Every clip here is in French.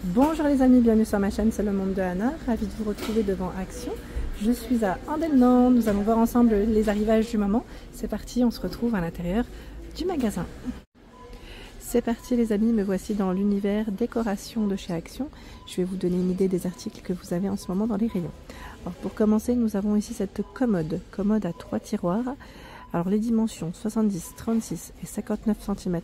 Bonjour les amis, bienvenue sur ma chaîne, c'est le monde de Anna, ravie de vous retrouver devant Action. Je suis à Andelnan, nous allons voir ensemble les arrivages du moment. C'est parti, on se retrouve à l'intérieur du magasin. C'est parti les amis, me voici dans l'univers décoration de chez Action. Je vais vous donner une idée des articles que vous avez en ce moment dans les rayons. Alors pour commencer, nous avons ici cette commode à 3 tiroirs. Alors les dimensions 70, 36 et 59 cm.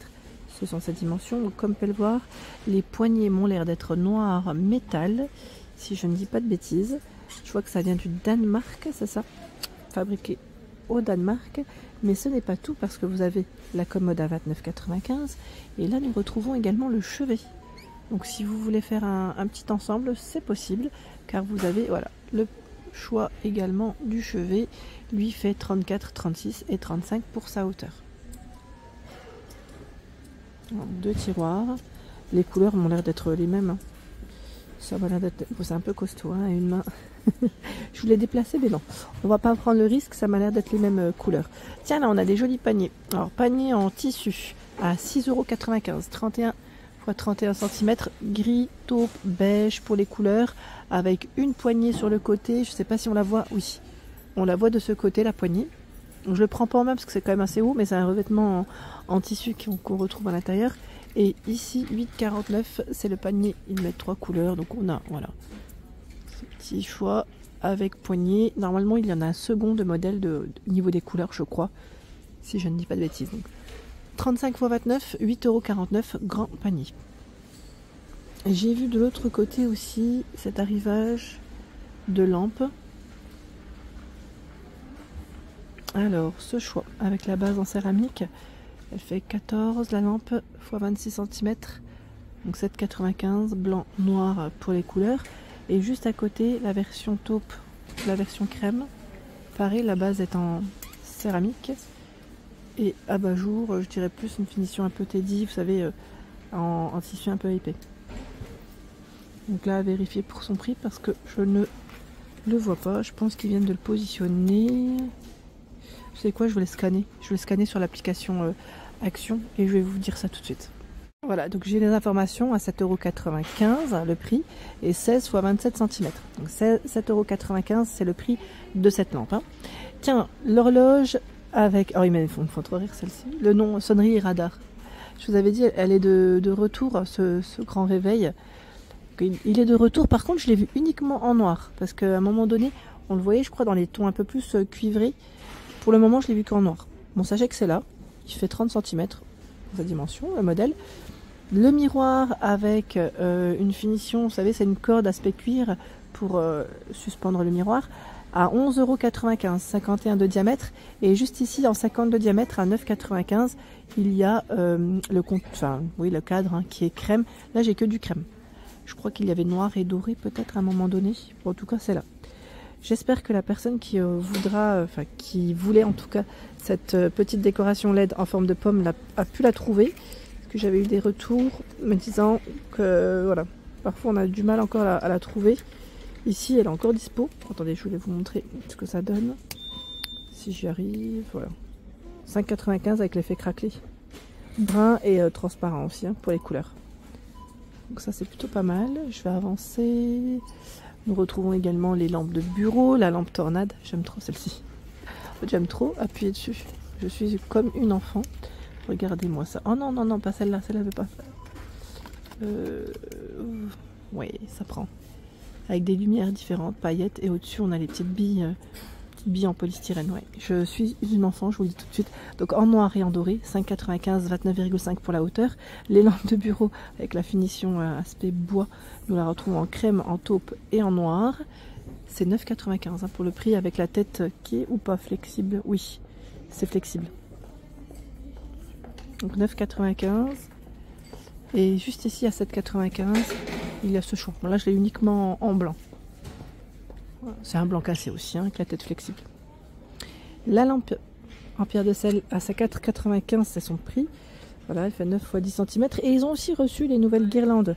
Ce sont ces dimensions, donc comme vous pouvez le voir, les poignées m'ont l'air d'être noir métal, si je ne dis pas de bêtises. Je vois que ça vient du Danemark, c'est ça, fabriqué au Danemark, mais ce n'est pas tout parce que vous avez la commode à 29,95 et là nous retrouvons également le chevet. Donc si vous voulez faire un petit ensemble, c'est possible, car vous avez voilà le choix également du chevet, lui fait 34, 36 et 35 pour sa hauteur. Deux tiroirs, les couleurs m'ont l'air d'être les mêmes. Ça va l'air d'être, c'est un peu costaud, hein, à une main. Je voulais déplacer, mais non, on va pas prendre le risque, ça m'a l'air d'être les mêmes couleurs. Tiens, là on a des jolis paniers. Alors panier en tissu à 6,95 €, 31 x 31 cm, gris, taupe, beige pour les couleurs, avec une poignée sur le côté. Je sais pas si on la voit, oui, on la voit de ce côté la poignée. Donc, je le prends pas en main parce que c'est quand même assez haut, mais c'est un revêtement en tissu qu'on retrouve à l'intérieur. Et ici 8,49 €, c'est le panier, ils mettent 3 couleurs, donc on a voilà ce petit choix avec poignée. Normalement il y en a un second de modèle de niveau des couleurs, je crois, si je ne dis pas de bêtises. Donc 35 x 29, 8,49 €, grand panier. J'ai vu de l'autre côté aussi cet arrivage de lampes. Alors, ce choix avec la base en céramique, elle fait 14 la lampe x 26 cm, donc 7,95 €, blanc, noir pour les couleurs. Et juste à côté, la version taupe, la version crème. Pareil, la base est en céramique. Et abat-jour, je dirais plus une finition un peu teddy, vous savez, en tissu un peu épais. Donc là, à vérifier pour son prix parce que je ne le vois pas. Je pense qu'ils viennent de le positionner. Vous savez quoi, je vais le scanner. Je vais le scanner sur l'application Action et je vais vous dire ça tout de suite. Voilà, donc j'ai les informations à 7,95 € le prix et 16 x 27 cm. Donc 7,95 €, c'est le prix de cette lampe. Hein. Tiens, l'horloge avec... Oh, il me faut trop rire celle-ci. Le nom sonnerie et radar. Je vous avais dit, elle est de retour, ce grand réveil. Il est de retour, par contre je l'ai vu uniquement en noir. Parce qu'à un moment donné, on le voyait je crois dans les tons un peu plus cuivrés. Pour le moment je l'ai vu qu'en noir. Bon, sachez que c'est là, il fait 30 cm, sa dimension, le modèle. Le miroir avec une finition, vous savez, c'est une corde aspect cuir pour suspendre le miroir, à 11,95 €, 51 de diamètre. Et juste ici, en 50 de diamètre, à 9,95 €, il y a le cadre hein, qui est crème. Là, j'ai que du crème. Je crois qu'il y avait noir et doré peut-être à un moment donné. Bon, en tout cas, c'est là. J'espère que la personne qui qui voulait en tout cas cette petite décoration LED en forme de pomme a pu la trouver. Parce que j'avais eu des retours me disant que voilà, parfois on a du mal encore à la trouver. Ici elle est encore dispo. Attendez, je voulais vous montrer ce que ça donne. Si j'y arrive, voilà. 5,95 € avec l'effet craquelé. Brun et transparent aussi hein, pour les couleurs. Donc ça c'est plutôt pas mal. Je vais avancer. Nous retrouvons également les lampes de bureau, la lampe tornade, j'aime trop celle-ci. J'aime trop appuyer dessus. Je suis comme une enfant. Regardez-moi ça. Oh non, non, non, pas celle-là, celle-là veut pas faire. Oui, ça prend. Avec des lumières différentes, paillettes, et au-dessus on a les petites billes en polystyrène. Ouais. Je suis une enfant, je vous le dis tout de suite. Donc en noir et en doré, 5,95 €, 29,5 € pour la hauteur. Les lampes de bureau avec la finition aspect bois, nous la retrouvons en crème, en taupe et en noir. C'est 9,95 € hein, pour le prix, avec la tête qui est ou pas flexible. Oui, c'est flexible. Donc 9,95 €. Et juste ici à 7,95 €, il y a ce choix. Bon, là je l'ai uniquement en blanc. C'est un blanc cassé aussi, hein, avec la tête flexible. La lampe en pierre de sel à 4,95 €, c'est son prix. Voilà, elle fait 9 x 10 cm. Et ils ont aussi reçu les nouvelles guirlandes.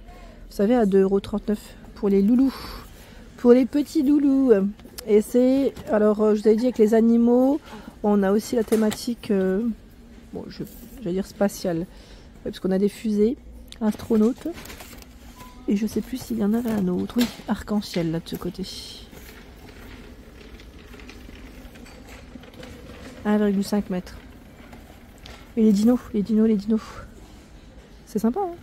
Vous savez, à 2,39 € pour les loulous. Pour les petits loulous. Et c'est, alors je vous avais dit avec les animaux, on a aussi la thématique, bon, je vais dire spatiale. Parce qu'on a des fusées, astronautes. Et je sais plus s'il y en avait un autre. Oui, arc-en-ciel là de ce côté. 1,5 m. Et les dinos. C'est sympa, hein.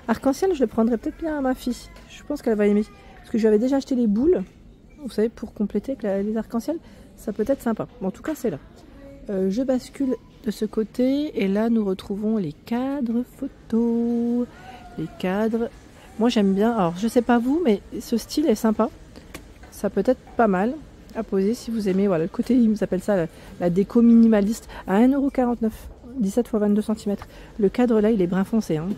Arc-en-ciel, je le prendrais peut-être bien à ma fille. Je pense qu'elle va aimer. Parce que je lui avais déjà acheté les boules. Vous savez, pour compléter avec les arc-en-ciel. Ça peut être sympa. Bon, en tout cas, c'est là. Je bascule de ce côté. Et là, nous retrouvons les cadres photos. Les cadres. Moi, j'aime bien. Alors, je sais pas vous, mais ce style est sympa. Ça peut être pas mal à poser si vous aimez. Voilà, le côté, ils nous appellent ça la déco minimaliste. À 1,49 €. 17 x 22 cm. Le cadre là, il est brun foncé. Hein.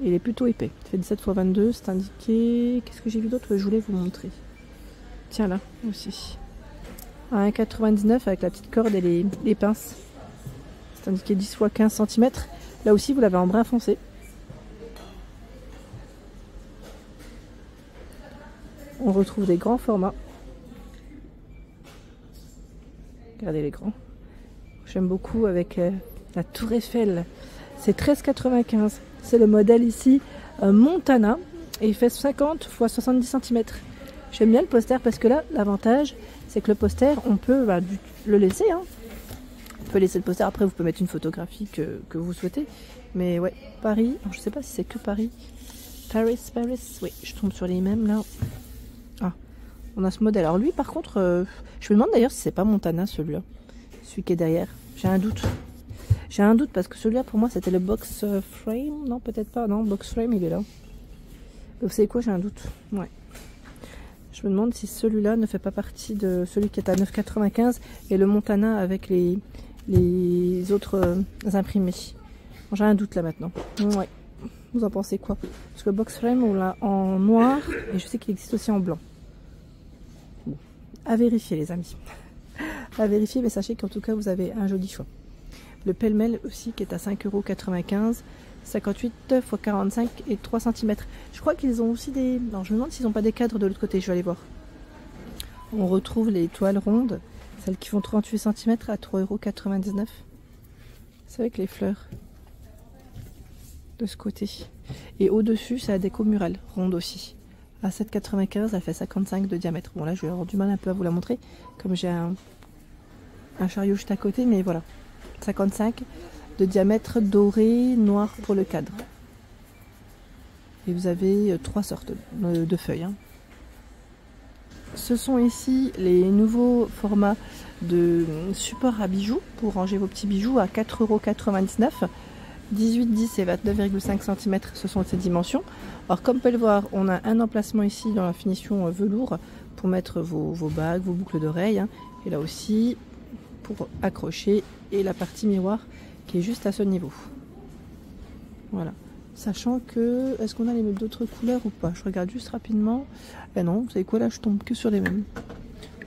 Il est plutôt épais. Il fait 17 x 22. C'est indiqué. Qu'est-ce que j'ai vu d'autre? Je voulais vous montrer. Tiens là aussi. À 1,99 € avec la petite corde et les pinces. C'est indiqué 10 x 15 cm. Là aussi, vous l'avez en brun foncé. On retrouve des grands formats. Regardez les grands. J'aime beaucoup avec la Tour Eiffel. C'est 13,95 €. C'est le modèle ici Montana. Et il fait 50 x 70 cm. J'aime bien le poster parce que là, l'avantage, c'est que le poster, on peut le laisser. Hein. On peut laisser le poster. Après, vous pouvez mettre une photographie que vous souhaitez. Mais ouais, Paris. Alors, je sais pas si c'est que Paris. Paris. Oui, je tombe sur les mêmes là. Ah, on a ce modèle. Alors lui, par contre, je me demande d'ailleurs si c'est pas Montana celui-là. Celui qui est derrière. J'ai un doute. J'ai un doute parce que celui-là, pour moi, c'était le box frame. Non, peut-être pas. Non, box frame, il est là. Vous savez quoi? J'ai un doute. Ouais. Je me demande si celui-là ne fait pas partie de celui qui est à 9,95 € et le Montana avec les autres imprimés. Bon, j'ai un doute là maintenant. Ouais. Vous en pensez quoi? Parce que le box frame, on l'a en noir et je sais qu'il existe aussi en blanc. Bon. À vérifier, les amis. À vérifier, mais sachez qu'en tout cas, vous avez un joli choix. Le pêle-mêle aussi qui est à 5,95 €. 58 x 45 et 3 cm. Je crois qu'ils ont aussi des... Non, je me demande s'ils n'ont pas des cadres de l'autre côté. Je vais aller voir. On retrouve les toiles rondes. Celles qui font 38 cm à 3,99 €. C'est avec les fleurs. De ce côté. Et au-dessus, c'est la déco murale. Ronde aussi. À 7,95 €. Elle fait 55 de diamètre. Bon, là, je vais avoir du mal un peu à vous la montrer. Comme j'ai un chariot juste à côté. Mais voilà. 55 de diamètre doré, noir pour le cadre. Et vous avez 3 sortes de feuilles. Hein. Ce sont ici les nouveaux formats de support à bijoux pour ranger vos petits bijoux à 4,99 €. 18, 10 et 29,5 cm, ce sont ces dimensions. Alors comme vous pouvez le voir, on a un emplacement ici dans la finition velours pour mettre vos bagues, vos boucles d'oreilles. Hein. Et là aussi pour accrocher et la partie miroir qui est juste à ce niveau. Voilà. Sachant que, est-ce qu'on a les d'autres couleurs ou pas? Je regarde juste rapidement. Ben non, vous savez quoi, là je tombe que sur les mêmes.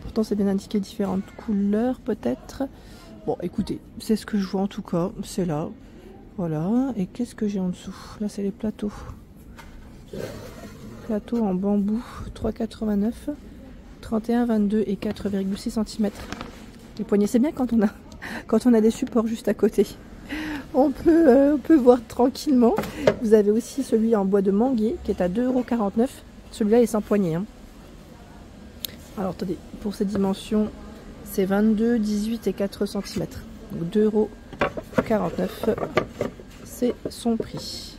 Pourtant c'est bien indiqué différentes couleurs peut-être. Bon écoutez, c'est ce que je vois en tout cas, c'est là. Voilà, et qu'est-ce que j'ai en dessous? Là c'est les plateaux. Plateau en bambou, 3,89 €, 31, 22 et 4,6 cm. Les poignets, c'est bien quand on a des supports juste à côté. On peut voir tranquillement. Vous avez aussi celui en bois de manguier qui est à 2,49 €. Celui-là est sans poignée. Hein. Alors attendez, pour ces dimensions, c'est 22, 18 et 4 cm. Donc 2,49 €, c'est son prix.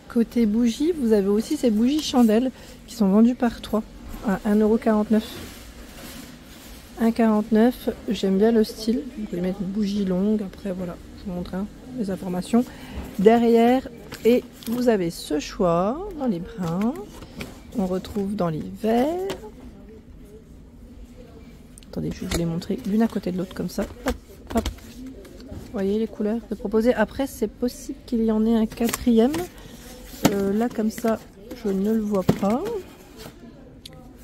Côté bougies, vous avez aussi ces bougies chandelles qui sont vendues par 3 à 1,49 €. 1,49 €, j'aime bien le style. Vous pouvez mettre une bougie longue, après voilà, je vous montre les informations derrière. Et vous avez ce choix dans les bruns, on retrouve dans les verts. Attendez, je vais vous les montrer l'une à côté de l'autre comme ça. Hop, hop. Vous voyez les couleurs de proposer. Après, c'est possible qu'il y en ait un quatrième. Là, comme ça, je ne le vois pas.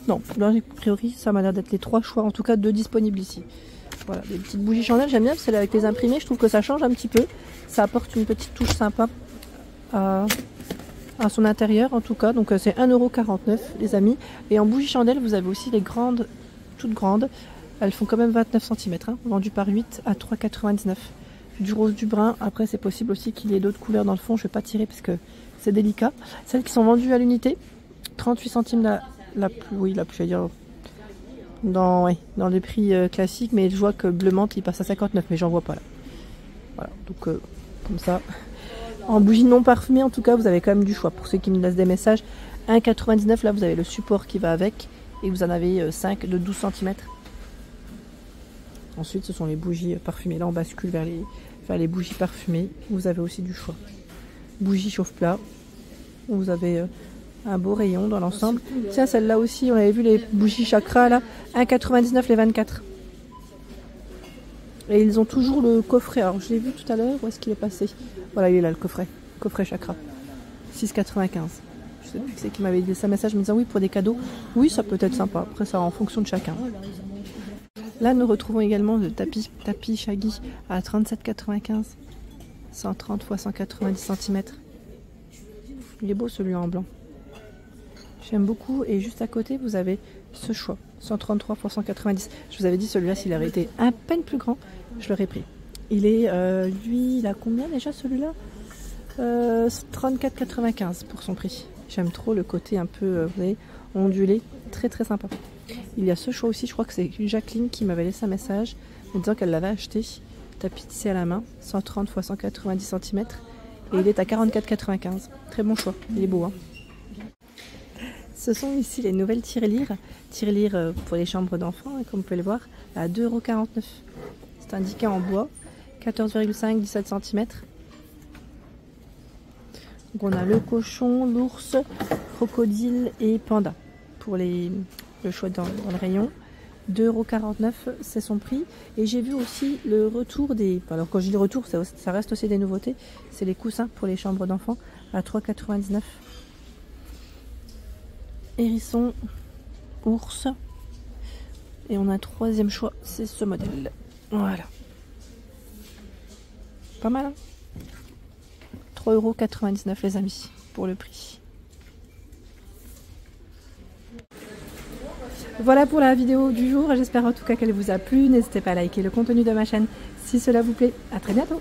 Non, là, a priori, ça m'a l'air d'être les 3 choix, en tout cas 2 disponibles ici. Voilà, des petites bougies chandelles, j'aime bien, celle avec les imprimés, je trouve que ça change un petit peu. Ça apporte une petite touche sympa à son intérieur, en tout cas. Donc c'est 1,49 €, les amis. Et en bougies chandelles, vous avez aussi les grandes, toutes grandes. Elles font quand même 29 cm, hein, vendues par 8 à 3,99 €. du rose, du brun. Après c'est possible aussi qu'il y ait d'autres couleurs dans le fond, je vais pas tirer parce que c'est délicat. Celles qui sont vendues à l'unité, 38 centimes la plus, j'allais dire, dans les prix classiques, mais je vois que bleu menthe il passe à 59, mais j'en vois pas là. Voilà, donc comme ça. En bougie non parfumée, en tout cas, vous avez quand même du choix. Pour ceux qui me laissent des messages, 1,99, là vous avez le support qui va avec, et vous en avez 5 de 12 cm. Ensuite, ce sont les bougies parfumées. Là, on bascule vers les bougies parfumées. Vous avez aussi du choix. Bougies chauffe-plat. Vous avez un beau rayon dans l'ensemble. Tiens, celle-là aussi, on avait vu les bougies chakra, là. 1,99 les 24. Et ils ont toujours le coffret. Alors, je l'ai vu tout à l'heure. Où est-ce qu'il est passé? Voilà, il est là, le coffret. Coffret chakra. 6,95. Je sais plus qui c'est qui m'avait laissé un message me disant oui, pour des cadeaux. Oui, ça peut être sympa. Après, ça en fonction de chacun. Là, nous retrouvons également le tapis Shaggy à 37,95. 130 x 190 cm. Il est beau celui en blanc. J'aime beaucoup. Et juste à côté, vous avez ce choix. 133 x 190. Je vous avais dit celui-là, s'il aurait été à peine plus grand, je l'aurais pris. Il est, lui, il a combien déjà celui-là 34,95 pour son prix. J'aime trop le côté un peu, vous voyez, ondulé. Très très sympa. Il y a ce choix aussi, je crois que c'est Jacqueline qui m'avait laissé un message me disant qu'elle l'avait acheté. Tapis tissé à la main, 130 x 190 cm. Et il est à 44,95. Très bon choix, il est beau. Hein. Ce sont ici les nouvelles tirelires. Tirelires pour les chambres d'enfants, hein, comme vous pouvez le voir, à 2,49 €. C'est indiqué en bois, 14,5 17 cm. Donc on a le cochon, l'ours, crocodile et panda pour le choix dans le rayon. 2,49 €, c'est son prix. Et j'ai vu aussi le retour des... Alors quand je dis retour, ça reste aussi des nouveautés. C'est les coussins pour les chambres d'enfants à 3,99 €. Hérisson, ours. Et on a un troisième choix, c'est ce modèle. Voilà. Pas mal, hein? 3,99 € les amis, pour le prix. Voilà pour la vidéo du jour, j'espère en tout cas qu'elle vous a plu. N'hésitez pas à liker le contenu de ma chaîne si cela vous plaît. À très bientôt.